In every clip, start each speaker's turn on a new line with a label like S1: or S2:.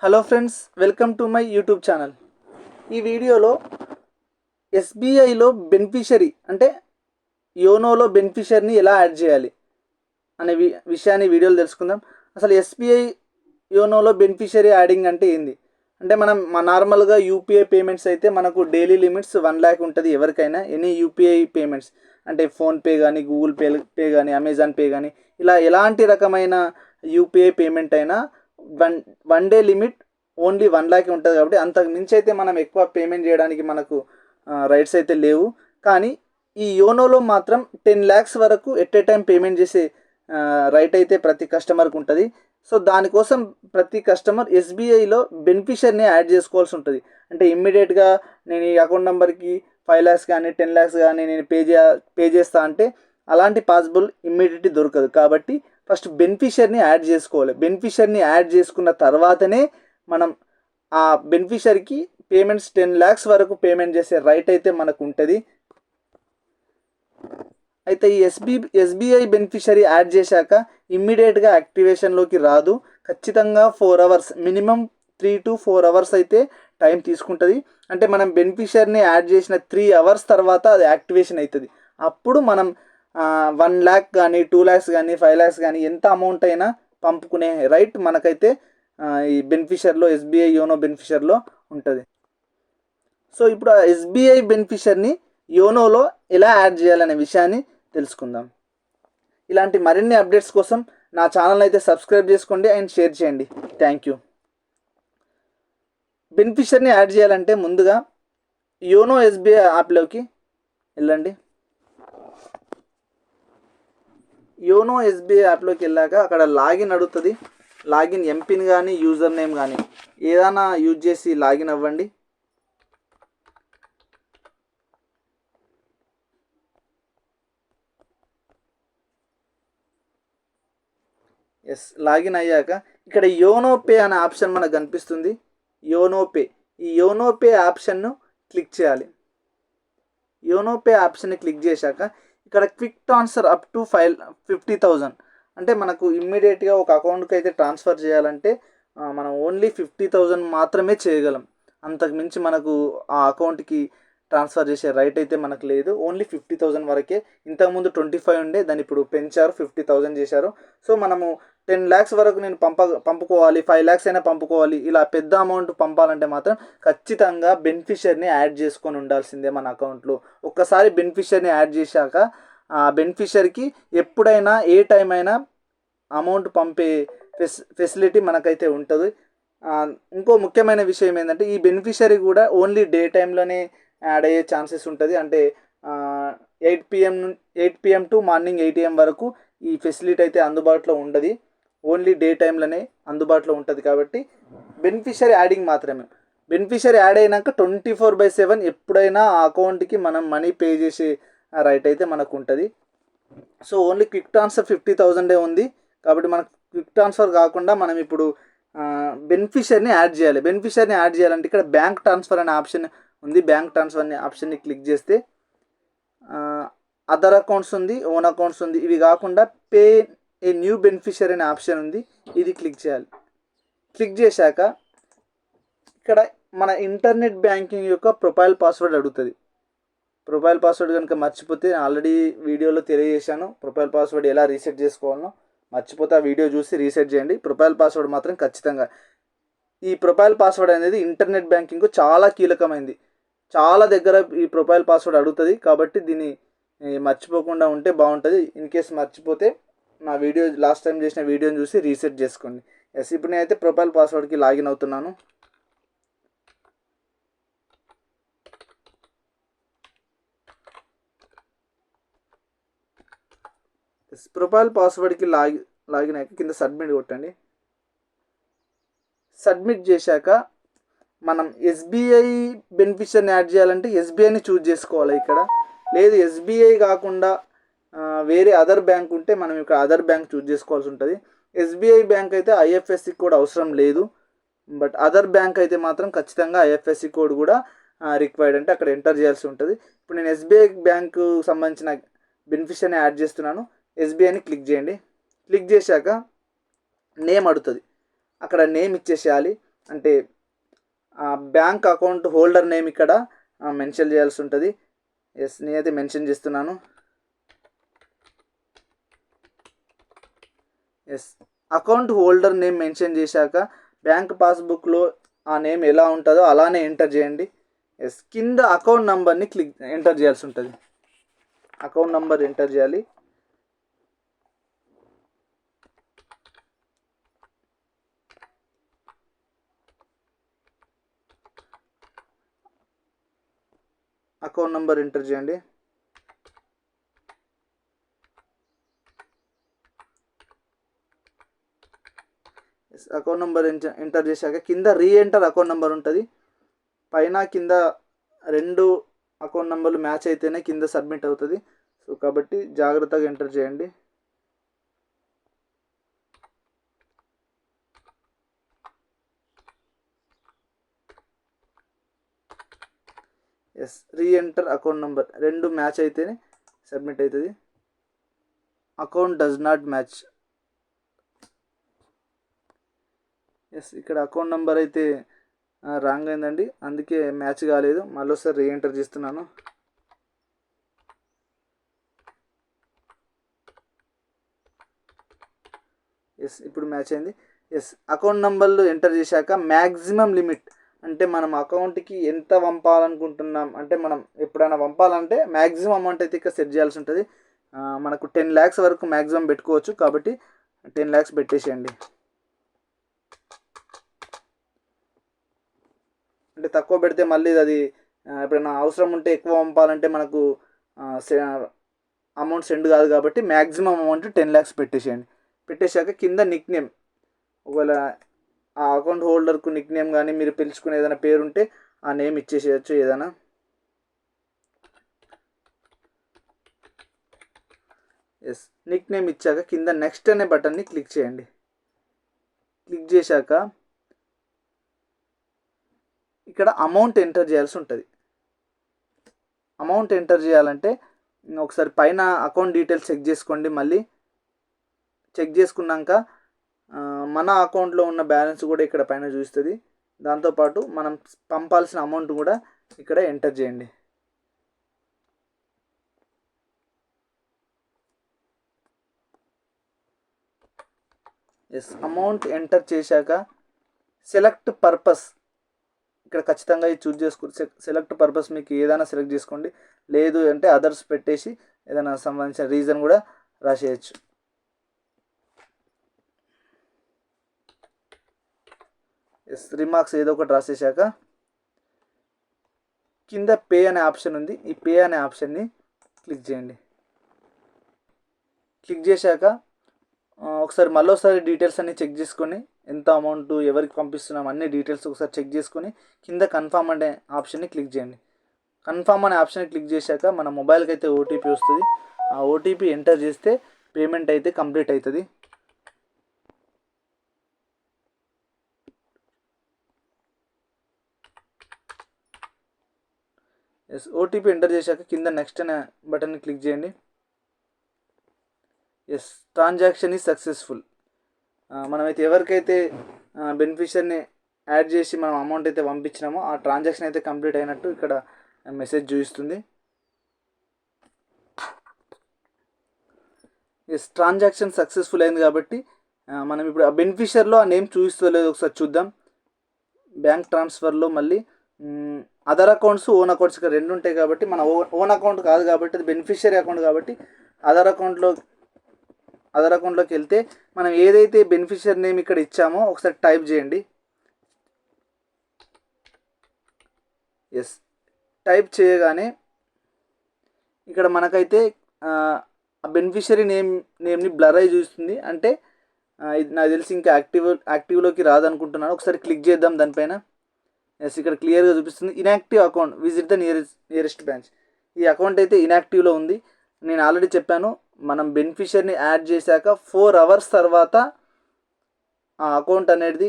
S1: Hello friends, welcome to my YouTube channel. ఈ వీడియోలో ఎస్బీఐలో beneficiary అంటే యోనోలో బెనిఫిషరీని ఎలా యాడ్ చేయాలి అనే విషయాన్ని వీడియోలో తెలుసుకుందాం. అసలు ఎస్బీఐ యోనోలో బెనిఫిషరీ యాడింగ్ అంటే ఏంది అంటే మనం నార్మల్గా యూపీఐ పేమెంట్స్ అయితే మనకు డైలీ లిమిట్స్ 1,00,000 ఉంటుంది ఎవరికైనా. ఎనీ యూపీఐ పేమెంట్స్ అంటే ఫోన్పే కానీ, గూగుల్ పే కానీ, అమెజాన్ పే కానీ, ఇలా ఎలాంటి రకమైన యూపీఐ పేమెంట్ అయినా వన్ డే లిమిట్ ఓన్లీ 1,00,000 ఉంటుంది. కాబట్టి అంతకు మించి అయితే మనం ఎక్కువ పేమెంట్ చేయడానికి మనకు రైట్స్ అయితే లేవు. కానీ ఈ యోనోలో మాత్రం 10 lakhs వరకు ఎట్ ఏ టైం పేమెంట్ చేసే రైట్ అయితే ప్రతి కస్టమర్కి ఉంటుంది. సో దానికోసం ప్రతి కస్టమర్ ఎస్బీఐలో బెనిఫిషరీని యాడ్ చేసుకోవాల్సి ఉంటుంది. అంటే ఇమ్మీడియట్గా నేను ఈ అకౌంట్ నెంబర్కి 5 lakhs కానీ 10 lakhs కానీ నేను పే చేస్తా అంటే అలాంటి పాసిబుల్ ఇమ్మీడియట్లీ దొరకదు. కాబట్టి ఫస్ట్ బెనిఫిషరీని యాడ్ చేసుకోవాలి. బెనిఫిషరీని యాడ్ చేసుకున్న తర్వాతనే మనం ఆ బెనిఫిషరీకి పేమెంట్స్ 10 lakhs వరకు పేమెంట్ చేసే రైట్ అయితే మనకు ఉంటుంది. అయితే ఈ ఎస్బీఐ బెనిఫిషరీ యాడ్ చేశాక ఇమ్మీడియట్గా యాక్టివేషన్లోకి రాదు. ఖచ్చితంగా 4 hours, మినిమం 3 to 4 hours అయితే టైం తీసుకుంటుంది. అంటే మనం బెనిఫిషరీని యాడ్ చేసిన 3 hours తర్వాత అది యాక్టివేషన్ అవుతుంది. అప్పుడు మనం 1 lakh కానీ 2 lakhs కానీ 5 lakhs కానీ ఎంత అమౌంట్ అయినా పంపుకునే రైట్ మనకైతే ఈ బెనిఫిషరీలో ఎస్బీఐ యోనో బెనిఫిషరీలో ఉంటుంది. సో ఇప్పుడు ఆ ఎస్బీఐ బెనిఫిషరీని యోనోలో ఎలా యాడ్ చేయాలనే విషయాన్ని తెలుసుకుందాం. ఇలాంటి మరిన్ని అప్డేట్స్ కోసం నా ఛానల్ అయితే సబ్స్క్రైబ్ చేసుకోండి అండ్ షేర్ చేయండి. Thank you. బెనిఫిషరీని యాడ్ చేయాలంటే ముందుగా యోనో ఎస్బీఐ యాప్లోకి వెళ్ళండి. యోనో ఎస్బీఐ యాప్లోకి వెళ్ళాక అక్కడ లాగిన్ అడుగుతుంది. లాగిన్ ఎంపిన్ కానీ యూజర్ నేమ్ కానీ ఏదైనా యూజ్ చేసి లాగిన్ అవ్వండి. ఎస్, లాగిన్ అయ్యాక ఇక్కడ యోనో పే అనే ఆప్షన్ మనకు కనిపిస్తుంది. యోనో పే, ఈ యోనో పే ఆప్షన్ను క్లిక్ చేయాలి. యోనో పే ఆప్షన్ని క్లిక్ చేశాక ఇక్కడ క్విక్ ట్రాన్స్ఫర్ అప్ టు 50,000 అంటే మనకు ఇమ్మీడియట్గా ఒక అకౌంట్కి అయితే ట్రాన్స్ఫర్ చేయాలంటే మనం ఓన్లీ 50,000 మాత్రమే చేయగలం. అంతకు మించి మనకు ఆ అకౌంట్కి ట్రాన్స్ఫర్ చేసే రైట్ అయితే మనకు లేదు. ఓన్లీ 50,000 వరకే. ఇంతకుముందు 25 ఉండే, దాన్ని ఇప్పుడు పెంచారు, 50,000 చేశారు. సో మనము 10 lakhs వరకు నేను పంపుకోవాలి, 5 lakhs అయినా పంపుకోవాలి, ఇలా పెద్ద అమౌంట్ పంపాలంటే మాత్రం ఖచ్చితంగా బెనిఫిషరీని యాడ్ చేసుకొని ఉండాల్సిందే మన అకౌంట్లో. ఒక్కసారి బెనిఫిషరీని యాడ్ చేశాక ఆ బెనిఫిషరీకి ఎప్పుడైనా ఏ టైం అయినా అమౌంట్ పంపే ఫెసిలిటీ మనకైతే ఉంటుంది. ఇంకో ముఖ్యమైన విషయం ఏంటంటే ఈ బెనిఫిషరీ కూడా ఓన్లీ డే టైంలోనే యాడ్ అయ్యే ఛాన్సెస్ ఉంటుంది. అంటే 8 PM టు మార్నింగ్ 8 AM వరకు ఈ ఫెసిలిటీ అయితే అందుబాటులో ఉండదు. ఓన్లీ డే టైంలోనే అందుబాటులో ఉంటుంది. కాబట్టి బెనిఫిషరీ యాడింగ్ మాత్రమే. బెనిఫిషరీ యాడ్ అయినాక 24/7 ఎప్పుడైనా ఆ అకౌంట్కి మనం మనీ పే చేసే రైట్ అయితే మనకు ఉంటుంది. సో ఓన్లీ క్విక్ ట్రాన్స్ఫర్ 50,000 ఉంది. కాబట్టి మనకు క్విక్ ట్రాన్స్ఫర్ కాకుండా మనం ఇప్పుడు బెనిఫిషరీని యాడ్ చేయాలి. బెనిఫిషరీని యాడ్ చేయాలంటే ఇక్కడ బ్యాంక్ ట్రాన్స్ఫర్ అనే ఆప్షన్ ఉంది. బ్యాంక్ ట్రాన్స్ఫర్ అనే ఆప్షన్ని క్లిక్ చేస్తే అదర్ అకౌంట్స్ ఉంది, ఓన్ అకౌంట్స్ ఉంది. ఇవి కాకుండా పే ఏ న్యూ బెనిఫిషరీ అనే ఆప్షన్ ఉంది. ఇది క్లిక్ చేయాలి. క్లిక్ చేశాక ఇక్కడ మన ఇంటర్నెట్ బ్యాంకింగ్ యొక్క ప్రొఫైల్ పాస్వర్డ్ అడుగుతుంది. ప్రొఫైల్ పాస్వర్డ్ కనుక మర్చిపోతే ఆల్రెడీ వీడియోలో తెలియజేశాను. ప్రొఫైల్ పాస్వర్డ్ ఎలా రీసెట్ చేసుకోవాలో మర్చిపోతే ఆ వీడియో చూసి రీసెట్ చేయండి. ప్రొఫైల్ పాస్వర్డ్ మాత్రం ఖచ్చితంగా, ఈ ప్రొఫైల్ పాస్వర్డ్ అనేది ఇంటర్నెట్ బ్యాంకింగ్కు చాలా కీలకమైంది. చాలా దగ్గర ఈ ప్రొఫైల్ పాస్వర్డ్ అడుగుతుంది. కాబట్టి దీన్ని మర్చిపోకుండా ఉంటే బాగుంటుంది. ఇన్ కేస్ మర్చిపోతే నా వీడియో లాస్ట్ టైం చేసిన వీడియోని చూసి రీసెట్ చేసుకోండి. ఎస్, ఇప్పుడు నేనైతే ప్రొఫైల్ పాస్వర్డ్కి లాగిన్ అవుతున్నాను. ప్రొఫైల్ పాస్వర్డ్కి లాగిన్ అయ్యాక కింద సబ్మిట్ కొట్టండి. సబ్మిట్ చేశాక మనం ఎస్బీఐ బెనిఫిషరీని యాడ్ చేయాలంటే ఎస్బీఐని చూజ్ చేసుకోవాలి. ఇక్కడ లేదు ఎస్బీఐ కాకుండా వేరే అదర్ బ్యాంక్ ఉంటే మనం ఇక్కడ అదర్ బ్యాంక్ చూజ్ చేసుకోవాల్సి ఉంటుంది. ఎస్బీఐ బ్యాంక్ అయితే ఐఎఫ్ఎస్సి కోడ్ అవసరం లేదు. బట్ అదర్ బ్యాంక్ అయితే మాత్రం ఖచ్చితంగా ఐఎఫ్ఎస్సి కోడ్ కూడా రిక్వైర్డ్, అంటే అక్కడ ఎంటర్ చేయాల్సి ఉంటుంది. ఇప్పుడు నేను ఎస్బీఐ బ్యాంకు సంబంధించిన బెనిఫిషరీని యాడ్ చేస్తున్నాను. ఎస్బీఐని క్లిక్ చేయండి. క్లిక్ చేశాక నేమ్ అడుగుతుంది. అక్కడ నేమ్ ఇచ్చేసేయాలి. అంటే బ్యాంక్ అకౌంట్ హోల్డర్ నేమ్ ఇక్కడ మెన్షన్ చేయాల్సి ఉంటుంది. ఎస్, నేనైతే మెన్షన్ చేస్తున్నాను. Yes, account holder name mention చేశాక బ్యాంక్ పాస్బుక్లో ఆ నేమ్ ఎలా ఉంటుందో అలానే ఎంటర్ చేయండి. ఎస్, కింద అకౌంట్ నెంబర్ని ఎంటర్ చేయాల్సి ఉంటుంది. అకౌంట్ నెంబర్ ఎంటర్ చేయాలి. అకౌంట్ నెంబర్ ఎంటర్ చేయండి. అకౌంట్ నెంబర్ ఎంటర్ చేశాక కింద రీఎంటర్ అకౌంట్ నెంబర్ ఉంటుంది. పైన కింద 2 అకౌంట్ నెంబర్లు మ్యాచ్ అయితేనే కింద సబ్మిట్ అవుతుంది. సో కాబట్టి జాగ్రత్తగా ఎంటర్ చేయండి. Yes, reenter account number 2 match అయితేనే సబ్మిట్ అవుతుంది. Account does not match. Yes, ఇక్కడ అకౌంట్ నెంబర్ అయితే రాంగ్ అయిందండి, అందుకే మ్యాచ్ కాలేదు. మళ్ళీ ఒకసారి రీఎంటర్ చేస్తున్నాను. ఎస్, ఇప్పుడు మ్యాచ్ అయింది. ఎస్, అకౌంట్ నెంబర్లు ఎంటర్ చేశాక మ్యాక్సిమం లిమిట్ అంటే మనం అకౌంట్కి ఎంత పంపాలనుకుంటున్నాం, అంటే మనం ఎప్పుడైనా పంపాలంటే మ్యాక్సిమం అమౌంట్ అయితే ఇక్కడ సెట్ చేయాల్సి ఉంటుంది. మనకు 10 lakhs వరకు మ్యాక్సిమం పెట్టుకోవచ్చు, కాబట్టి 10 lakhs పెట్టేసేయండి. అంటే తక్కువ పెడితే మళ్ళీ అది ఎప్పుడైనా అవసరం ఉంటే ఎక్కువ పంపాలంటే మనకు అమౌంట్ సెండ్ కాదు, కాబట్టి మ్యాక్సిమం అమౌంట్ 10 lakhs పెట్టేసేయండి. పెట్టేశాక కింద నిక్ నేమ్, ఒకవేళ ఆ అకౌంట్ హోల్డర్కు నిక్ నేమ్ కానీ మీరు పిలుచుకునే ఏదైనా పేరు ఉంటే ఆ నేమ్ ఇచ్చేసేయచ్చు ఏదైనా. ఎస్, నిక్ నేమ్ ఇచ్చాక కింద నెక్స్ట్ అనే బటన్ని క్లిక్ చేయండి. క్లిక్ చేశాక ఇక్కడ అమౌంట్ ఎంటర్ చేయాల్సి ఉంటుంది. అమౌంట్ ఎంటర్ చేయాలంటే ఒకసారి పైన అకౌంట్ డీటెయిల్స్ చెక్ చేసుకోండి. మళ్ళీ చెక్ చేసుకున్నాక మన అకౌంట్లో ఉన్న బ్యాలెన్స్ కూడా ఇక్కడ పైన చూస్తుంది. దాంతోపాటు మనం పంపాల్సిన అమౌంట్ కూడా ఇక్కడ ఎంటర్ చేయండి. ఎస్, అమౌంట్ ఎంటర్ చేశాక సెలెక్ట్ పర్పస్ ఇక్కడ ఖచ్చితంగా ఇది చూజ్ చేసుకోండి. సెలెక్ట్ పర్పస్ మీకు ఏదైనా సెలెక్ట్ చేసుకోండి, లేదు అంటే అదర్స్ పెట్టేసి ఏదైనా సంబంధించిన రీజన్ కూడా రాసేయచ్చు. ఎస్, రిమార్క్స్ ఏదో ఒకటి రాసేసాక కింద పే అనే ఆప్షన్ ఉంది. ఈ పే అనే ఆప్షన్ని క్లిక్ చేయండి. క్లిక్ చేశాక ఒకసారి మళ్ళీ డీటెయిల్స్ అన్నీ చెక్ చేసుకొని ఎంత అమౌంట్ ఎవరికి పంపిస్తున్నాం అన్ని డీటెయిల్స్ ఒకసారి చెక్ చేసుకొని కింద కన్ఫర్మ్ అనే ఆప్షన్ని క్లిక్ చేయండి. కన్ఫర్మ్ అనే ఆప్షన్ క్లిక్ చేశాక మన మొబైల్కి అయితే ఓటీపీ వస్తుంది. ఆ ఓటీపీ ఎంటర్ చేస్తే పేమెంట్ అయితే కంప్లీట్ అవుతుంది. ఎస్, ఓటీపీ ఎంటర్ చేశాక కింద నెక్స్ట్ అనే బటన్ని క్లిక్ చేయండి. Yes, transaction is successful. మనమైతే ఎవరికైతే బెనిఫిషియర్ని యాడ్ చేసి మనం అమౌంట్ అయితే పంపించినామో ఆ ట్రాన్సాక్షన్ అయితే కంప్లీట్ అయినట్టు ఇక్కడ మెసేజ్ చూపిస్తుంది. ఎస్, ట్రాన్సాక్షన్ సక్సెస్ఫుల్ అయింది కాబట్టి మనం ఇప్పుడు ఆ బెనిఫిషియర్లో ఆ నేమ్ చూపిస్తుందో లేదో ఒకసారి చూద్దాం. బ్యాంక్ ట్రాన్స్ఫర్లో మళ్ళీ అదర్ అకౌంట్స్ ఓన్ అకౌంట్స్ ఇక్కడ 2 ఉంటాయి కాబట్టి మన ఓన్ అకౌంట్ కాదు కాబట్టి అది బెనిఫిషియరీ అకౌంట్ కాబట్టి అదర్ అకౌంట్లోకి వెళ్తే మనం ఏదైతే బెనిఫిషియరీ నేమ్ ఇక్కడ ఇచ్చామో ఒకసారి టైప్ చేయండి. ఎస్, టైప్ చేయగానే ఇక్కడ మనకైతే ఆ బెనిఫిషియరీ నేమ్ని బ్లర్ అయి చూస్తుంది. అంటే ఇది నాకు తెలిసి ఇంకా యాక్టివ్లోకి రాదనుకుంటున్నాను. ఒకసారి క్లిక్ చేద్దాం దానిపైన. ఎస్, ఇక్కడ క్లియర్గా చూపిస్తుంది inactive account, visit the nearest branch. ఈ అకౌంట్ అయితే ఇన్యాక్టివ్లో ఉంది. నేను ఆల్రెడీ చెప్పాను, మనం బెనిఫిషియర్ని యాడ్ చేశాక 4 hours తర్వాత ఆ అకౌంట్ అనేది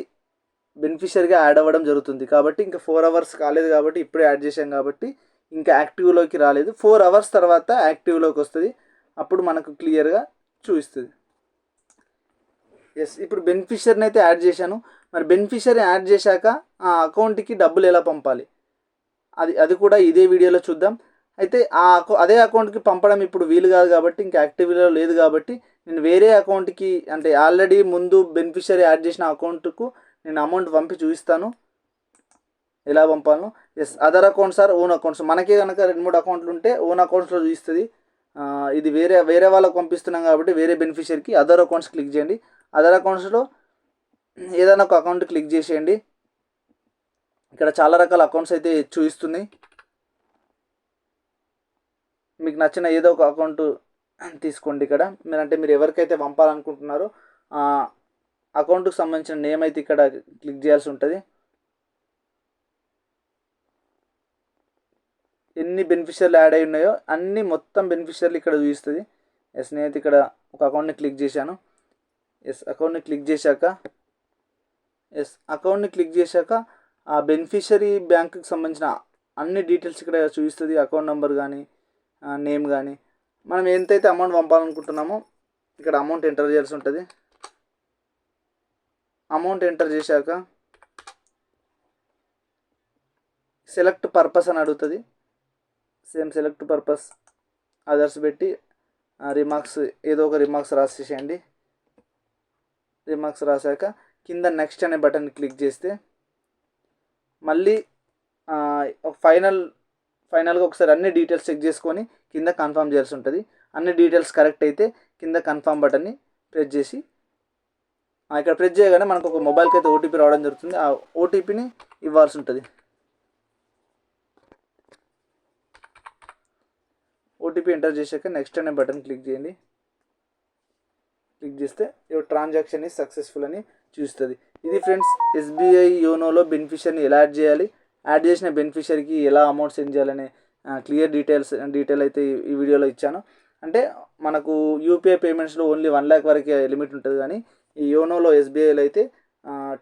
S1: బెనిఫిషియరీగా యాడ్ అవ్వడం జరుగుతుంది. కాబట్టి ఇంకా 4 hours కాలేదు కాబట్టి ఇప్పుడే యాడ్ చేశాం కాబట్టి ఇంకా యాక్టివ్లోకి రాలేదు. 4 hours తర్వాత యాక్టివ్లోకి వస్తుంది, అప్పుడు మనకు క్లియర్గా చూపిస్తుంది. ఎస్, ఇప్పుడు బెనిఫిషియర్ని అయితే యాడ్ చేశాను. మరి బెనిఫిషియరీ యాడ్ చేశాక ఆ అకౌంట్కి డబ్బులు ఎలా పంపాలి అది కూడా ఇదే వీడియోలో చూద్దాం. అయితే అదే అకౌంట్కి పంపడం ఇప్పుడు వీలు కాదు కాబట్టి, ఇంకా యాక్టివ్లో లేదు కాబట్టి, నేను వేరే అకౌంట్కి అంటే ఆల్రెడీ ముందు బెనిఫిషియరీ యాడ్ చేసిన అకౌంట్కు నేను అమౌంట్ పంపి చూపిస్తాను ఎలా పంపాలను. Other accounts or own accounts. మనకే కనుక 2-3 అకౌంట్లు ఉంటే ఓన్ అకౌంట్స్లో చూపిస్తుంది. ఇది వేరే వాళ్ళకి పంపిస్తున్నాం కాబట్టి వేరే బెనిఫిషియరీకి అదర్ అకౌంట్స్ క్లిక్ చేయండి. అదర్ అకౌంట్స్లో ఏదైనా ఒక అకౌంట్ క్లిక్ చేసేయండి. ఇక్కడ చాలా రకాల అకౌంట్స్ అయితే చూపిస్తుంది. మీకు నచ్చిన ఏదో ఒక అకౌంట్ తీసుకోండి. ఇక్కడ మీరు ఎవరికైతే పంపాలనుకుంటున్నారో ఆ అకౌంట్కి సంబంధించిన నేమ్ అయితే ఇక్కడ క్లిక్ చేయాల్సి ఉంటుంది. ఎన్ని బెనిఫిషియర్లు యాడ్ అయి ఉన్నాయో అన్ని మొత్తం బెనిఫిషియర్లు ఇక్కడ చూపిస్తుంది. నేనైతే ఇక్కడ ఒక అకౌంట్ని క్లిక్ చేశాను. అకౌంట్ని క్లిక్ చేశాక ఆ బెనిఫిషియరీ బ్యాంకుకి సంబంధించిన అన్ని డీటెయిల్స్ ఇక్కడ చూపిస్తుంది. అకౌంట్ నెంబర్ కానీ నేమ్ కానీ మనం ఎంతైతే అమౌంట్ పంపాలనుకుంటున్నామో ఇక్కడ అమౌంట్ ఎంటర్ చేయాల్సి ఉంటుంది. అమౌంట్ ఎంటర్ చేశాక సెలెక్ట్ పర్పస్ అని అడుగుతుంది. సేమ్ సెలెక్ట్ పర్పస్ అదర్స్ పెట్టి రిమార్క్స్ ఏదో ఒక రిమార్క్స్ రాసేసేయండి. రిమార్క్స్ రాశాక కింద నెక్స్ట్ అనే బటన్ క్లిక్ చేస్తే మళ్ళీ ఫైనల్గా ఒకసారి అన్ని డీటెయిల్స్ చెక్ చేసుకొని కింద కన్ఫర్మ్ చేయాల్సి ఉంటుంది. అన్ని డీటెయిల్స్ కరెక్ట్ అయితే కింద కన్ఫర్మ్ బటన్ని ప్రెస్ చేసి ఇక్కడ ప్రెస్ చేయగానే మనకు ఒక మొబైల్కి అయితే ఓటీపీ రావడం జరుగుతుంది. ఆ ఓటీపీని ఇవ్వాల్సి ఉంటుంది. ఓటీపీ ఎంటర్ చేశాక నెక్స్ట్ అనే బటన్ క్లిక్ చేయండి. క్లిక్ చేస్తే యువర్ ట్రాన్సాక్షన్ ఈజ్ సక్సెస్ఫుల్ అని చూస్తుంది. ఇది ఫ్రెండ్స్ ఎస్బీఐ యోనోలో బెనిఫిషియరీని ఎలా యాడ్ చేయాలి, యాడ్ చేసిన బెనిఫిషియరీకి ఎలా అమౌంట్ సెండ్ చేయాలనే క్లియర్ డీటెయిల్ అయితే ఈ వీడియోలో ఇచ్చాను. అంటే మనకు యూపీఐ పేమెంట్స్లో ఓన్లీ 1 lakh వరకే లిమిట్ ఉంటుంది, కానీ ఈ యోనోలో ఎస్బీఐలో అయితే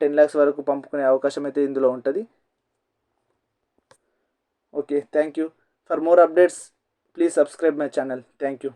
S1: 10 lakhs వరకు పంపుకునే అవకాశం అయితే ఇందులో ఉంటుంది. Okay, thank you. For more updates please subscribe my channel. Thank you.